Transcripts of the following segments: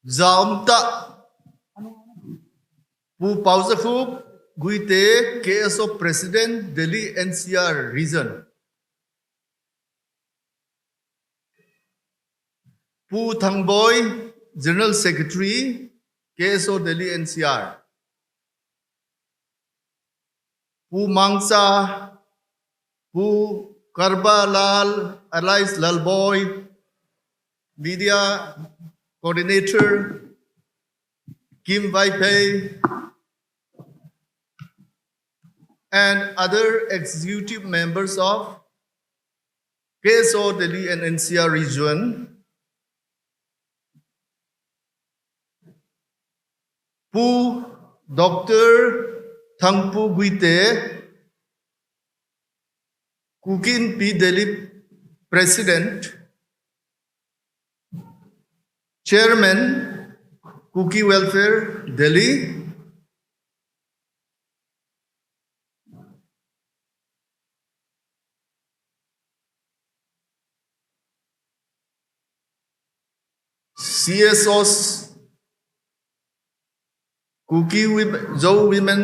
𝗬𝗵𝗶𝗹𝗶𝗀𝗶 KSO President Delhi NCR Region. 𝗬𝗵𝗶𝗶𝗃 General Secretary KSO Delhi NCR. 𝗬𝗵𝗶𝗶𝘆 Media Coordinator 𝗃𝐏 and other executive members of KSO Delhi and NCR region. Dr. 𝗪𝗪𝗪𝗪 Delhi President, Chairman 𝗂𝐾𝐐 Delhi, CSOs 𝗂𝐾𝐓 Women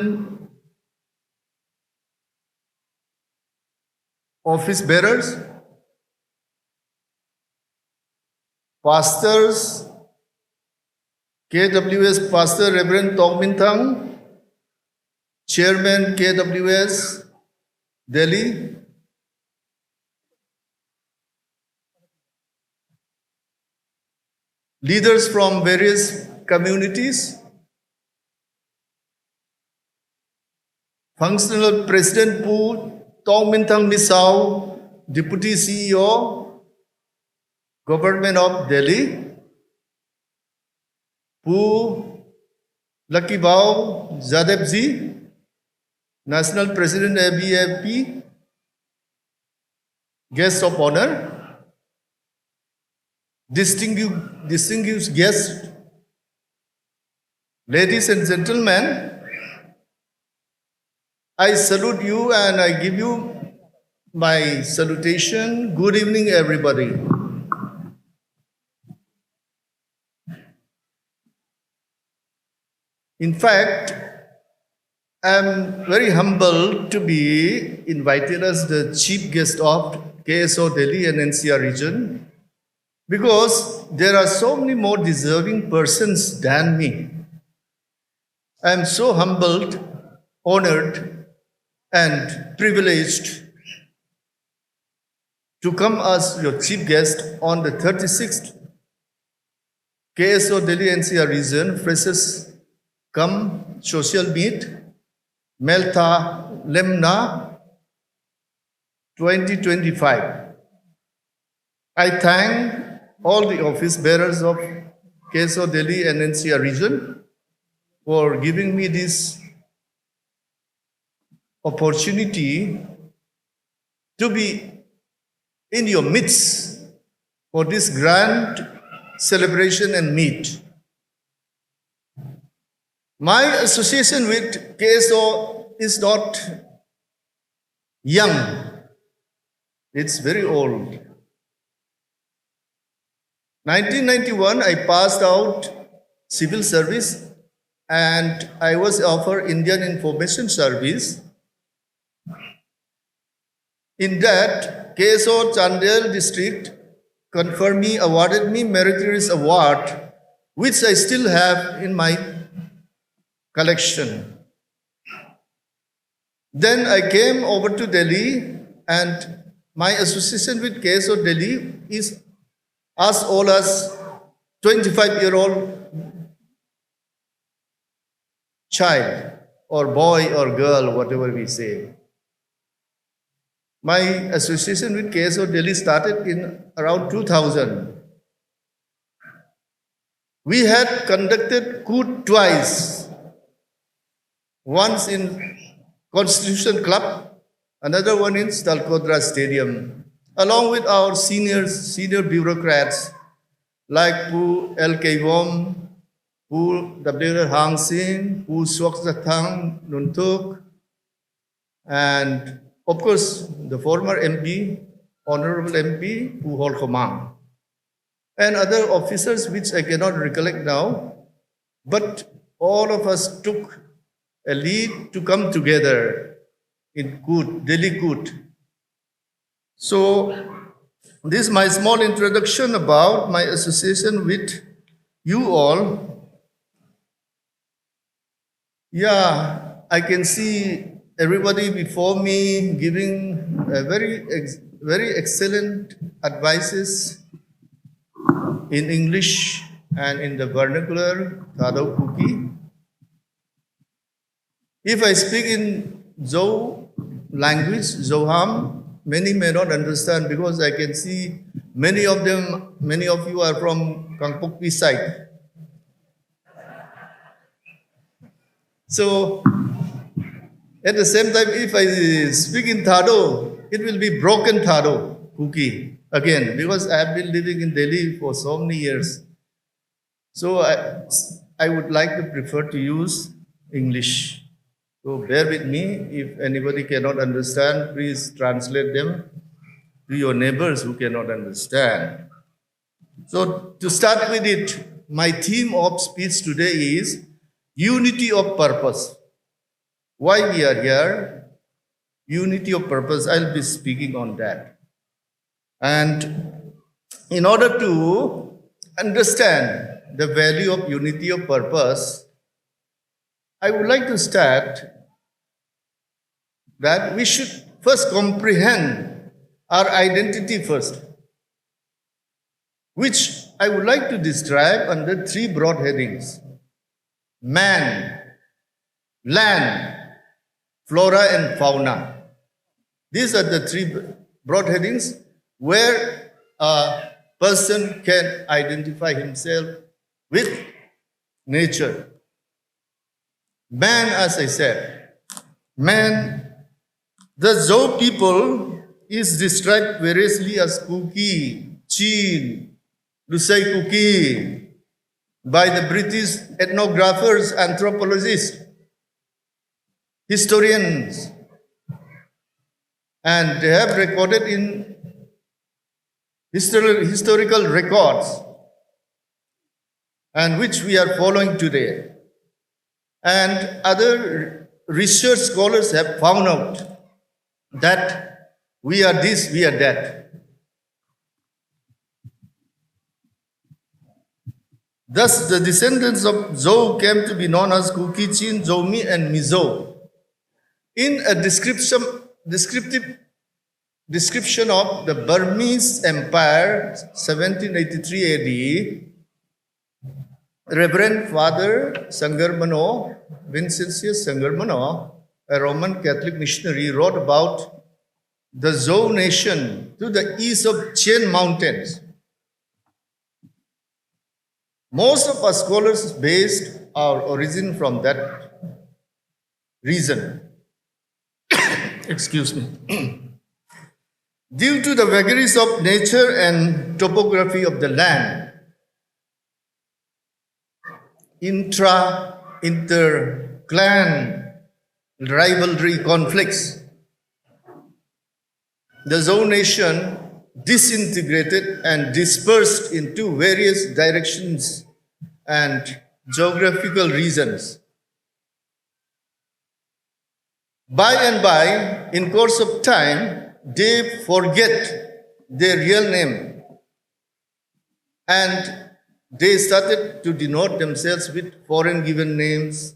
Office Bearers, Pastors, 𝗃𝐻 Pastor Reverend Tongminthang, Chairman 𝗃𝐻 Delhi, leaders from various communities, Functional President 𝗬𝗏𝗏 Zou, Deputy CEO, Government of Delhi, 𝗬𝗏𝗶𝗃𝗍𝗃𝗪, National President 𝐵𝐵𝐴P, Guest of Honor, distinguished guests, ladies and gentlemen, I salute you and I give you my salutation. Good evening, everybody. In fact, I am very humbled to be invited as the chief guest of KSO Delhi and NCR region, because there are so many more deserving persons than me. I am so humbled, honored, and privileged to come as your chief guest on the 36th KSO Delhi NCR region Freshers Social Meet, 𝗪𝗪𝗪 2025. I thank all the office bearers of KSO Delhi and NCR region for giving me this opportunity to be in your midst for this grand celebration and meet. My association with KSO is not young, it's very old. 1991, I passed out civil service and I was offered Indian Information Service. In that, KSO Chandel district awarded me Meritorious Award, which I still have in my collection. Then I came over to Delhi, and my association with KSO Delhi is as old as 25-year-old child, or boy or girl, whatever we say. My association with KSO Delhi started in around 2000. We had conducted coup twice, once in Constitution Club, another one in Talkodra Stadium, along with our senior bureaucrats like 𝗬𝗏𝗏, 𝗬𝗏𝗏, 𝗬𝗏𝗏, and of course the former MP, Honorable MP 𝗬𝗏𝗏. and other officers which I cannot recollect now, but all of us took a lead to come together in Delhi KSOD. So this is my small introduction about my association with you all. Yeah, I can see everybody before me giving very excellent advices in English and in the vernacular Thado Kuki. If I speak in Zou language, Zoham, many may not understand because I can see many of you are from Kangpokpi side. So, at the same time, if I speak in Thado, it will be broken Thado Kuki again, because I have been living in Delhi for so many years. So I would like to prefer to use English. So bear with me. If anybody cannot understand, please translate them to your neighbors who cannot understand. So to start with it, my theme of speech today is unity of purpose. Why we are here? Unity of purpose. I'll be speaking on that. And in order to understand the value of unity of purpose, I would like to start that we should first comprehend our identity first, which I would like to describe under three broad headings: man, land, flora and fauna. These are the three broad headings where a person can identify himself with nature. Man, as I said, man, the Zou people is described variously as Kuki, Chin, Lusai Kuki by the British ethnographers, anthropologists, historians, and they have recorded in historical records, and which we are following today. And other research scholars have found out that we are this, we are that. Thus, the descendants of Zou came to be known as Kuki, Chin, Zomi, and Mizo. In a descriptive description of the Burmese Empire, 1783 AD, Reverend Father 𝗂𝗵𝗔 Vincentius 𝗂𝗵𝗔, a Roman Catholic missionary, wrote about the Zou nation to the east of Chien Mountains. Most of our scholars based our origin from that reason. Excuse me. Due to the vagaries of nature and topography of the land, inter-clan rivalry conflicts, the Zou nation disintegrated and dispersed into various directions and geographical regions. By and by, in course of time, they forget their real name and they started to denote themselves with foreign given names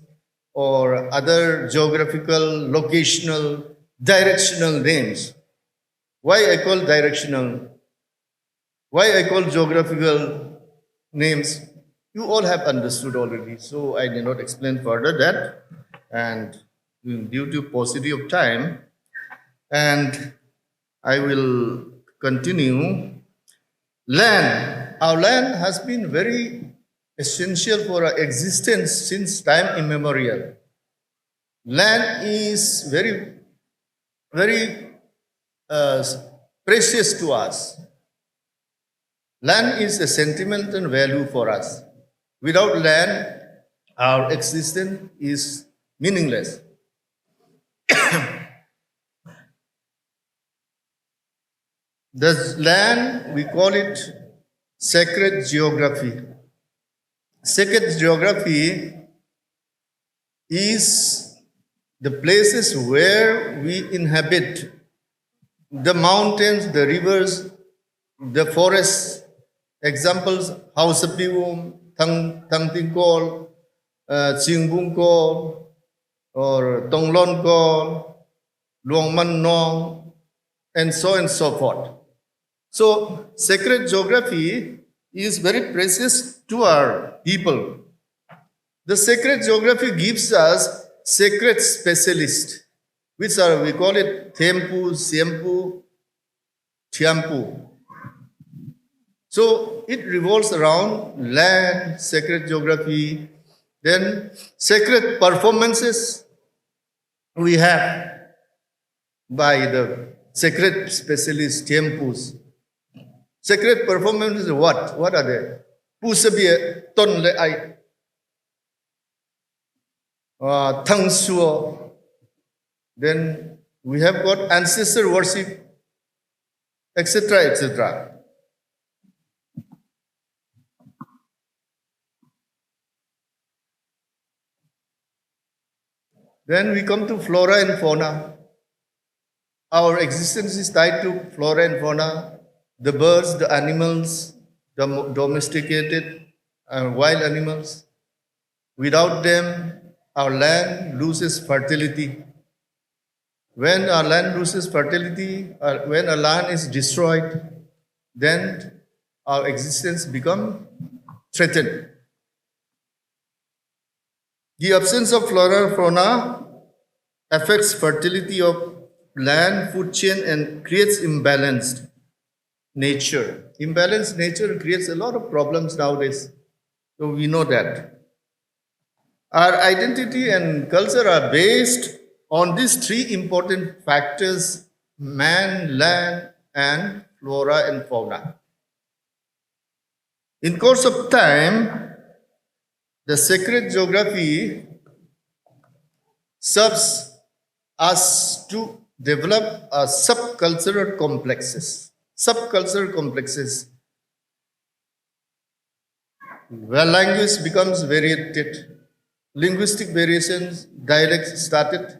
or other geographical, locational, directional names. Why I call directional? Why I call geographical names? You all have understood already, so I did not explain further that. And due to paucity of time, and I will continue. Land. Our land has been very essential for our existence since time immemorial. Land is very, very precious to us. Land is a sentimental value for us. Without land, our existence is meaningless. The land, we call it sacred geography. Sacred geography is the places where we inhabit, the mountains, the rivers, the forests. Examples, 𝗊𝗶𝗶𝗹𝗶𝗃, Thanglienmang Zou, or Thanglienmang Zou, and so on and so forth. So, sacred geography is very precious to our people. The sacred geography gives us sacred specialists, which are, we call it 𝗵𝗵𝗶𝗹𝗵𝗶, 𝗊𝗵𝗶. So it revolves around land, sacred geography, then sacred performances we have by the sacred specialist 𝗵𝗵𝗶s. Sacred performances what? What are they? 𝗵𝗶𝗶𝗃 ton le ai, thang suo. Then we have got ancestor worship, etc., etc. Then we come to flora and fauna. Our existence is tied to flora and fauna, the birds, the animals, the domesticated wild animals. Without them, our land loses fertility. When our land loses fertility, when our land is destroyed, then our existence becomes threatened. The absence of flora and fauna affects fertility of land, food chain, and creates imbalanced nature. Imbalanced nature creates a lot of problems nowadays. So we know that. Our identity and culture are based on these three important factors: man, land, and flora and fauna. In course of time, the sacred geography serves us to develop subcultural complexes. Subcultural complexes. Where language becomes varied, linguistic variations, dialects started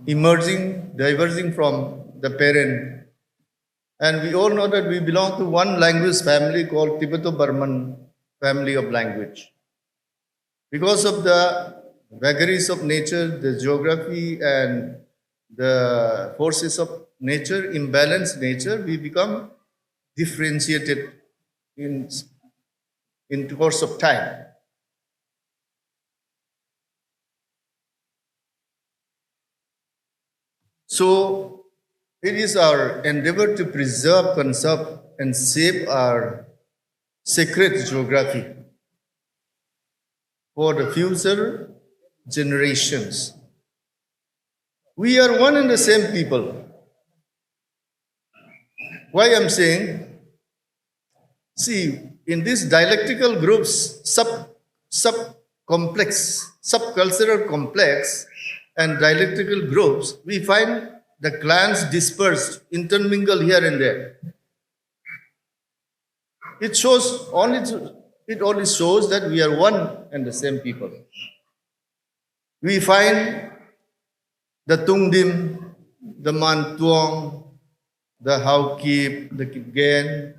emerging, diverging from the parent. And we all know that we belong to one language family called Tibeto-Burman family of language. Because of the vagaries of nature, the geography and the forces of nature, imbalanced nature, we become differentiated in the course of time. So it is our endeavor to preserve, conserve, and save our sacred geography for the future generations. We are one and the same people. Why I'm saying? See, in these dialectical groups, subcultural complex and dialectical groups, we find the clans dispersed, intermingled here and there. It only shows that we are one and the same people. We find the Tungdim, the Mantuong, the 𝗏𝗏𝗶𝐿𝐴, the 𝗏𝐿,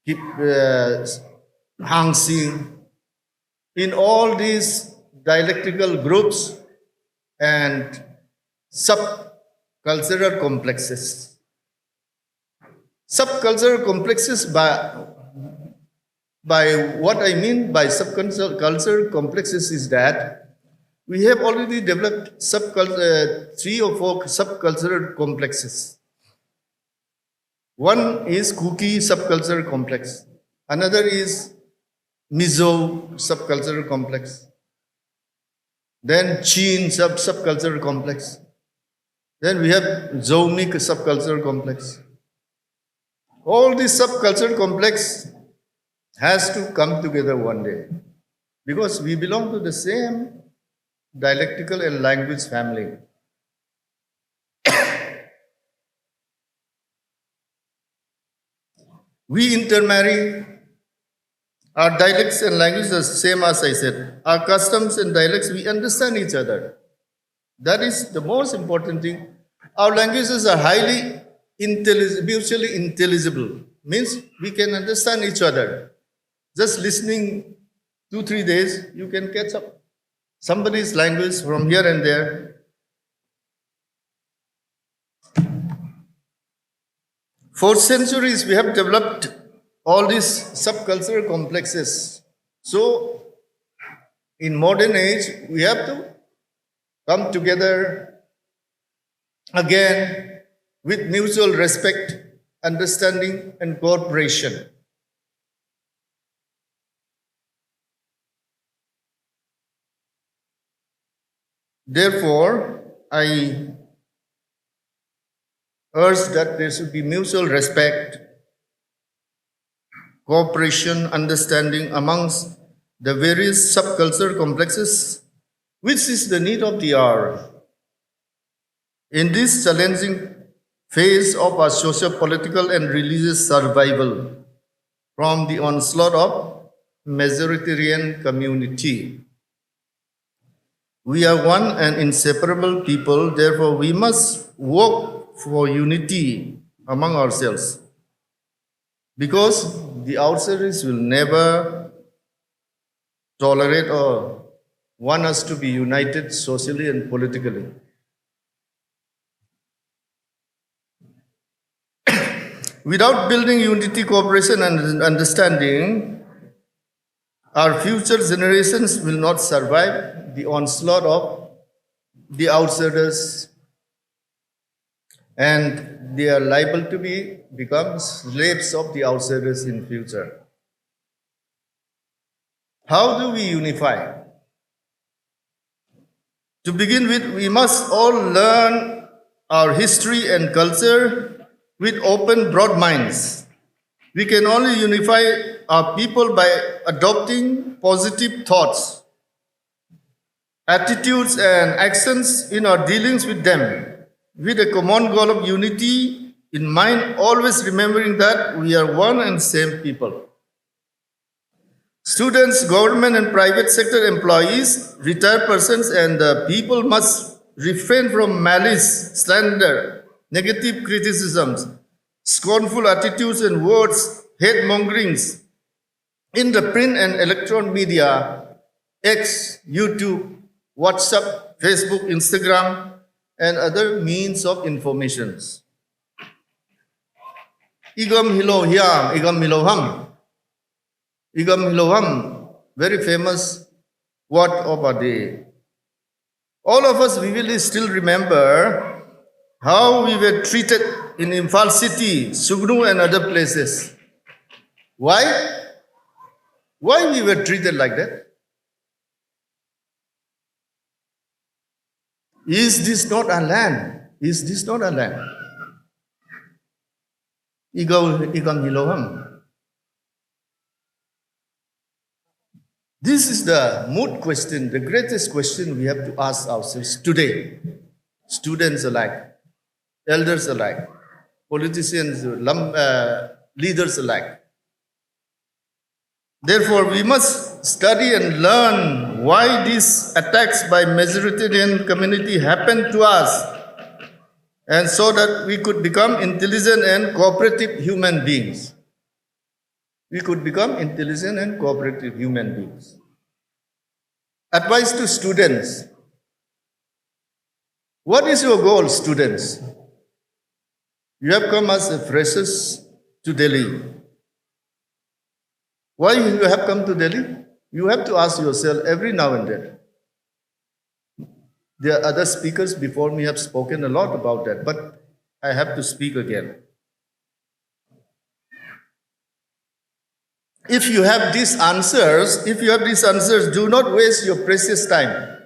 𝗏𝗵𝗶, Hangsing. In all these dialectical groups and subcultural complexes. Subcultural complexes, by what I mean by subcultural complexes is that we have already developed 3 or 4 subcultural complexes. One is Kuki subcultural complex. Another is Mizo subcultural complex. Then Chin subcultural complex. Then we have Zomi subcultural complex. All this subcultural complex has to come together one day because we belong to the same dialectical and language family. We intermarry. Our dialects and languages are same as I said. Our customs and dialects, we understand each other. That is the most important thing. Our languages are highly mutually intelligible. Means we can understand each other. Just listening 2-3 days, you can catch up somebody's language from here and there. For centuries, we have developed all these subcultural complexes. So, in modern age, we have to come together again with mutual respect, understanding, and cooperation. Therefore, I urge that there should be mutual respect, cooperation, understanding amongst the various subcultural complexes, which is the need of the hour. In this challenging phase of our socio-political and religious survival from the onslaught of majoritarian community, we are one and inseparable people, therefore we must work for unity among ourselves. Because the outsiders will never tolerate or want us to be united socially and politically. Without building unity, cooperation, and understanding, our future generations will not survive the onslaught of the outsiders, and they are liable to become slaves of the outsiders in future. How do we unify? To begin with, we must all learn our history and culture with open, broad minds. We can only unify our people by adopting positive thoughts, attitudes, and actions in our dealings with them, with a common goal of unity in mind, always remembering that we are one and same people. Students, government and private sector employees, retired persons, and the people must refrain from malice, slander, negative criticisms, scornful attitudes and words, hate-mongerings in the print and electronic media, X, YouTube, WhatsApp, Facebook, Instagram, and other means of information. 𝗂𝗵𝗶𝗶𝘃𝗍𝗄, 𝗂𝗵𝗶𝗶𝘃𝗍𝗄, very famous word of our day. All of us vividly still remember how we were treated in Imphal city, Sugnu, and other places. Why? Why we were treated like that? Is this not a land? Is this not a land? 𝗂𝗵𝗶𝗶𝘃𝗍𝗄. This is the moot question, the greatest question we have to ask ourselves today. Students alike, elders alike, politicians, leaders alike. Therefore, we must study and learn why these attacks by majoritarian community happened to us, and so that we could become intelligent and cooperative human beings. We could become intelligent and cooperative human beings. Advice to students. What is your goal, students? You have come as freshers to Delhi. Why you have come to Delhi? You have to ask yourself every now and then. There are other speakers before me have spoken a lot about that, but I have to speak again. If you have these answers, do not waste your precious time.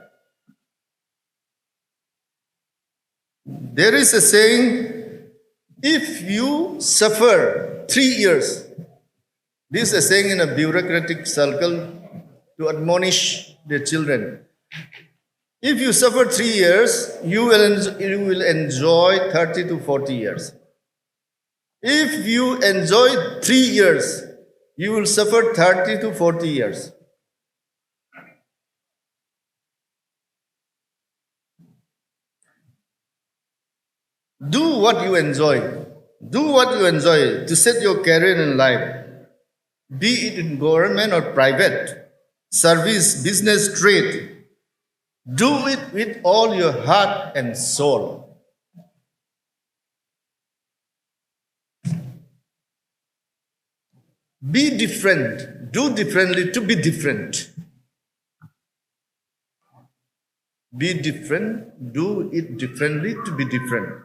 There is a saying, if you suffer 3 years, this is a saying in a bureaucratic circle to admonish their children. If you suffer 3 years, you will enjoy 30 to 40 years. If you enjoy 3 years, you will suffer 30 to 40 years. Do what you enjoy. Do what you enjoy to set your career in life, be it in government or private, service, business, trade. Do it with all your heart and soul. Be different. Do differently to be different. Be different. Do it differently to be different.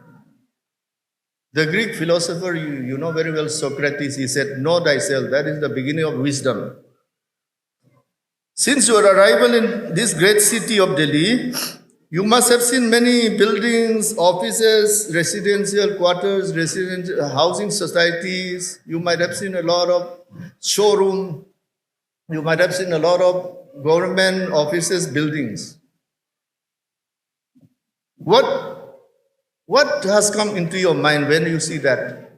The Greek philosopher, you know very well, Socrates, he said, know thyself. That is the beginning of wisdom. Since your arrival in this great city of Delhi, you must have seen many buildings, offices, residential quarters, residential housing societies. You might have seen a lot of showroom. You might have seen a lot of government offices, buildings. What has come into your mind when you see that?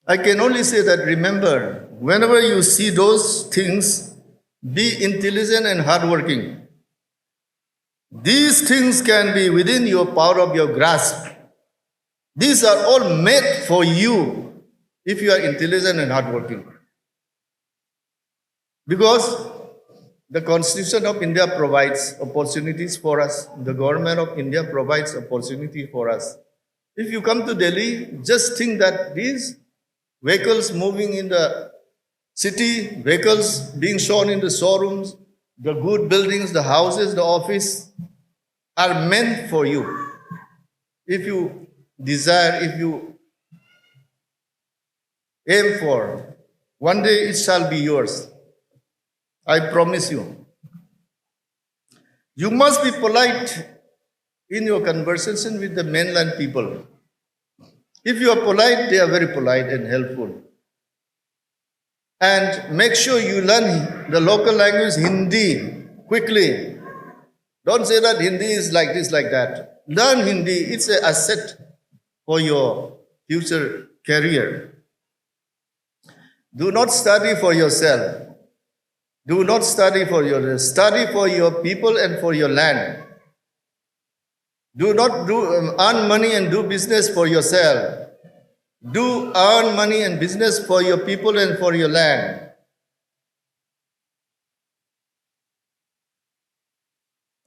I can only say that remember, whenever you see those things, be intelligent and hardworking. These things can be within your power of your grasp. These are all made for you if you are intelligent and hardworking. Because the Constitution of India provides opportunities for us. The government of India provides opportunity for us. If you come to Delhi, just think that these vehicles moving in the city, vehicles being shown in the showrooms, the good buildings, the houses, the office are meant for you. If you desire, if you aim for, one day it shall be yours. I promise you. You must be polite in your conversation with the mainland people. If you are polite, they are very polite and helpful. And make sure you learn the local language Hindi quickly. Don't say that Hindi is like this, like that. Learn Hindi. It's an asset for your future career. Do not study for yourself. Do not study for yourself. Study for your people and for your land. Do not earn money and do business for yourself. Do earn money and business for your people and for your land.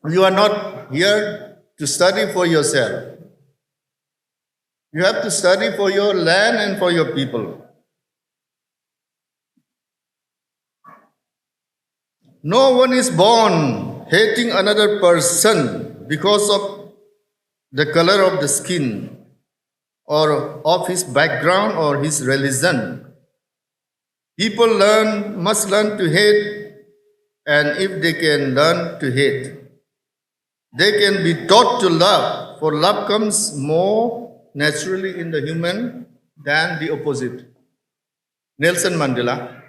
You are not here to study for yourself. You have to study for your land and for your people. No one is born hating another person because of the color of the skin or of his background or his religion. People must learn to hate, and if they can learn to hate, they can be taught to love, for love comes more naturally in the human than the opposite. Nelson Mandela.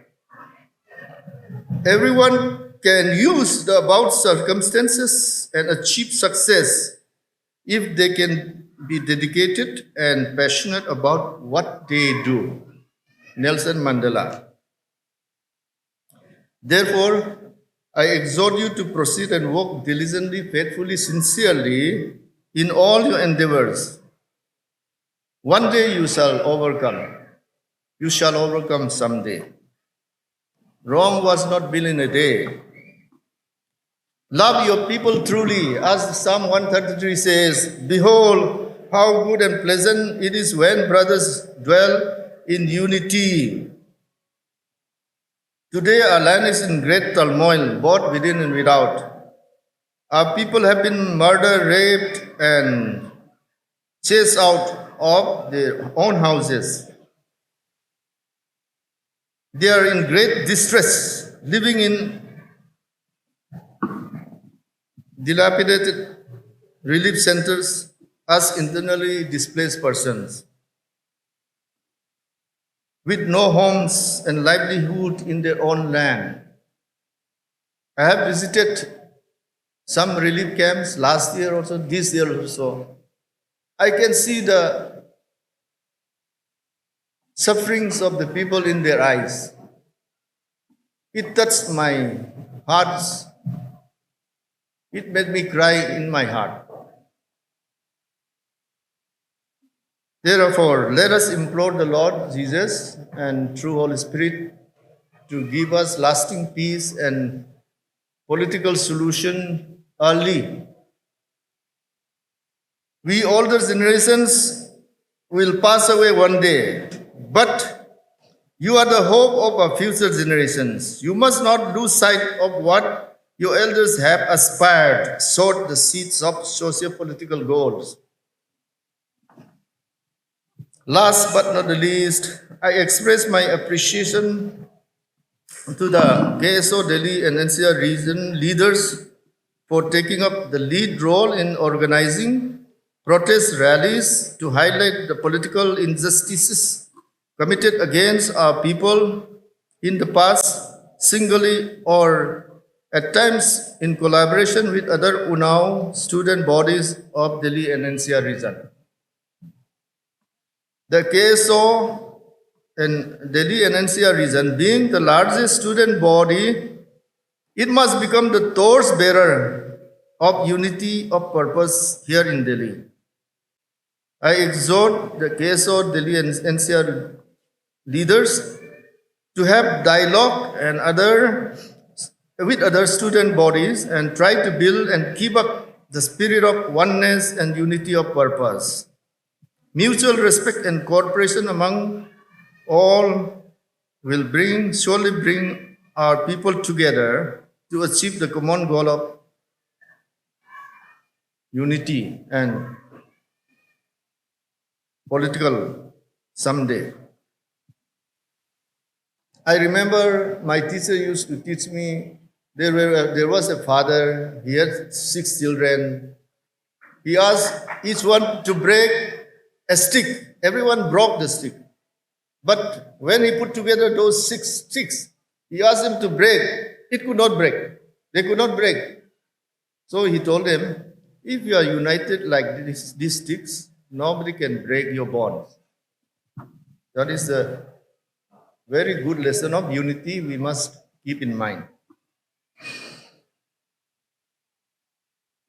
Everyone can use the above circumstances and achieve success if they can be dedicated and passionate about what they do. Nelson Mandela. Therefore, I exhort you to proceed and work diligently, faithfully, sincerely in all your endeavors. One day you shall overcome. You shall overcome someday. Rome was not built in a day. Love your people truly, as Psalm 133 says, behold, how good and pleasant it is when brothers dwell in unity. Today our land is in great turmoil, both within and without. Our people have been murdered, raped, and chased out of their own houses. They are in great distress, living in dilapidated relief centers as internally displaced persons, with no homes and livelihood in their own land. I have visited some relief camps last year also, this year also. I can see the sufferings of the people in their eyes. It touched my heart. It made me cry in my heart. Therefore, let us implore the Lord Jesus and through Holy Spirit to give us lasting peace and political solution early. We older generations will pass away one day, but you are the hope of our future generations. You must not lose sight of what your elders have aspired, sowed the seeds of socio-political goals. Last but not the least, I express my appreciation to the KSOD Delhi and NCR region leaders for taking up the lead role in organizing protest rallies to highlight the political injustices committed against our people in the past, singly or at times in collaboration with other Unnao student bodies of Delhi and NCR region. The KSO and Delhi and NCR region being the largest student body, it must become the torchbearer of unity of purpose here in Delhi. I exhort the KSO Delhi and NCR leaders to have dialogue and with other student bodies and try to build and keep up the spirit of oneness and unity of purpose. Mutual respect and cooperation among all will surely bring our people together to achieve the common goal of unity and political someday. I remember my teacher used to teach me, there was a father, he had 6 children. He asked each one to break a stick. Everyone broke the stick. But when he put together those 6 sticks, he asked them to break. It could not break. They could not break. So he told them, if you are united like these sticks, nobody can break your bonds. That is a very good lesson of unity we must keep in mind.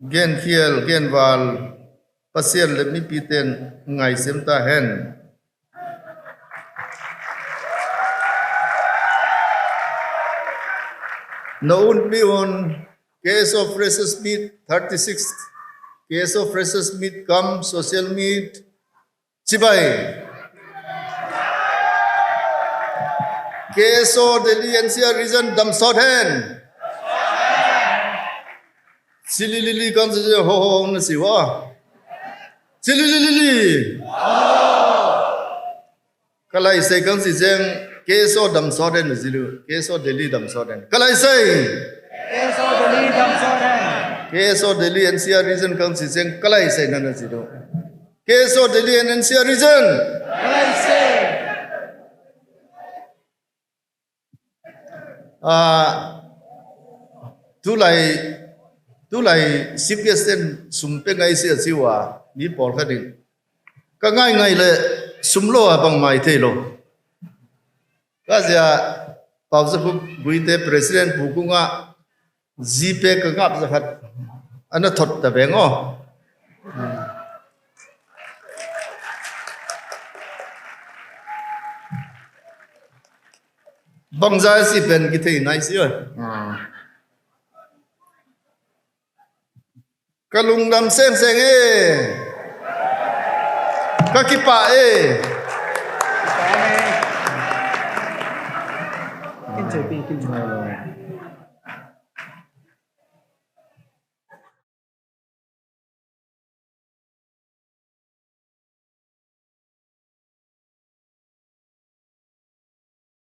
𝗂𝗵𝗶𝗶𝗃𝗃 Noon Pion, KSO Freshers Meet, 36th KSO Freshers Meet, come social meet, Chibai. KSO Delhi NCR region, Damsodhen. Silili comes to ho ho siwa. Silili. Kalai say comes to KSO Damsodhen Zilu, KSO Delhi Damsodhen. Kalai say KSO Delhi Damsodhen. KSO Delhi NCR region comes to say Kalai say Nana Zilu. KSO Delhi and NCR region. Kalai say. Tu lai CPSN sumpe ngai sia siwa ni por khadin. Ka ngai le sumlo abang mai the lo. Kazia 𝗊𝗶𝗶𝗶𝗃 president bukunga GP ka ngap zakhat ana thot ta bengo. Bangza si pen ki thei nai si oi. Kalungdam seng seng kakipa